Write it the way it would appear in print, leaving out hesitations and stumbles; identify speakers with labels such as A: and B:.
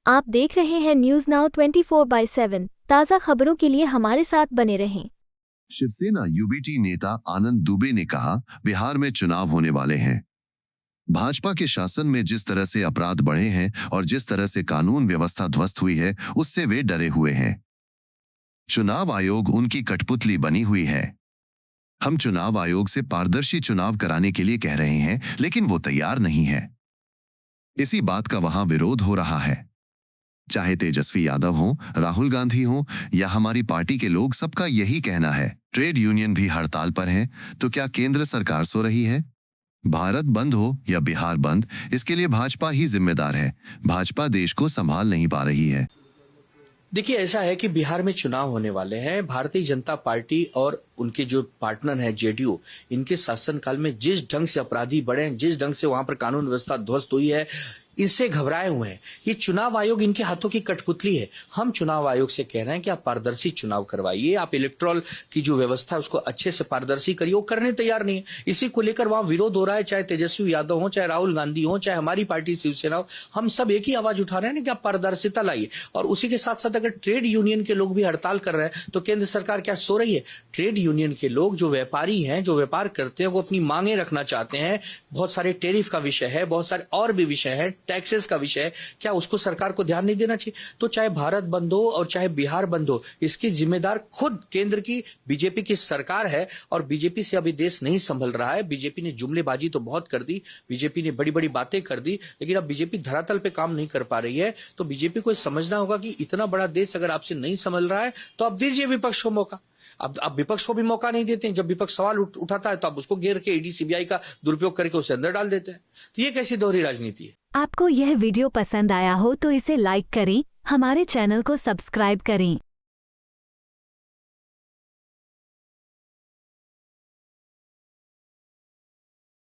A: आप देख रहे हैं न्यूज नाउ 24/7 ताज़ा खबरों के लिए हमारे साथ बने रहें।
B: शिवसेना यूबीटी नेता आनंद दुबे ने कहा, बिहार में चुनाव होने वाले हैं। भाजपा के शासन में जिस तरह से अपराध बढ़े हैं और जिस तरह से कानून व्यवस्था ध्वस्त हुई है, उससे वे डरे हुए हैं। चुनाव आयोग उनकी कठपुतली बनी हुई है। हम चुनाव आयोग से पारदर्शी चुनाव कराने के लिए कह रहे हैं, लेकिन वो तैयार नहीं है। इसी बात का वहां विरोध हो रहा है। चाहे तेजस्वी यादव हो, राहुल गांधी हो या हमारी पार्टी के लोग, सबका यही कहना है। ट्रेड यूनियन भी हड़ताल पर हैं, तो क्या केंद्र सरकार सो रही है? भारत बंद हो या बिहार बंद, इसके लिए भाजपा ही जिम्मेदार है। भाजपा देश को संभाल नहीं पा रही है।
C: देखिए, ऐसा है कि बिहार में चुनाव होने वाले हैं। भारतीय जनता पार्टी और उनके जो पार्टनर है जेडीयू, इनके शासनकाल में जिस ढंग से अपराधी बढ़े हैं, जिस ढंग से वहां पर कानून व्यवस्था ध्वस्त हुई है, इससे घबराए हुए हैं। ये चुनाव आयोग इनके हाथों की कठपुतली है। हम चुनाव आयोग से कह रहे हैं कि आप पारदर्शी चुनाव करवाइए, आप इलेक्ट्रल की जो व्यवस्था है उसको अच्छे से पारदर्शी करिए। वो करने तैयार नहीं है। इसी को लेकर वहां विरोध हो रहा है, चाहे तेजस्वी यादव हो, चाहे राहुल गांधी हो, चाहे हमारी पार्टी शिवसेना हो। हम सब एक ही आवाज उठा रहे हैं कि आप पारदर्शिता लाइए। और उसी के साथ साथ अगर ट्रेड यूनियन के लोग भी हड़ताल कर रहे हैं, तो केंद्र सरकार क्या सो रही है? ट्रेड यूनियन के लोग, जो व्यापारी हैं, जो व्यापार करते हैं, वो अपनी मांगे रखना चाहते हैं। बहुत सारे टैरिफ का विषय है, बहुत सारे और भी विषय है, टैक्सेस का विषय है। क्या उसको सरकार को ध्यान नहीं देना चाहिए? तो चाहे भारत बंद हो और चाहे बिहार बंद हो, इसकी जिम्मेदार खुद केंद्र की बीजेपी की सरकार है। और बीजेपी से अभी देश नहीं संभल रहा है। बीजेपी ने जुमलेबाजी तो बहुत कर दी, बीजेपी ने बड़ी बड़ी बातें कर दी, लेकिन अब बीजेपी धरातल पे काम नहीं कर पा रही है। तो बीजेपी को समझना होगा कि इतना बड़ा देश अगर आपसे नहीं संभल रहा है, तो आप दीजिए विपक्ष को मौका। अब विपक्ष को भी मौका नहीं देते हैं। जब विपक्ष सवाल उठाता है, तो आप उसको घेर के ईडी सीबीआई का दुरुपयोग करके उसे अंदर डाल देते हैं। तो ये कैसी दोहरी राजनीति है?
A: आपको यह वीडियो पसंद आया हो तो इसे लाइक करें, हमारे चैनल को सब्सक्राइब करें।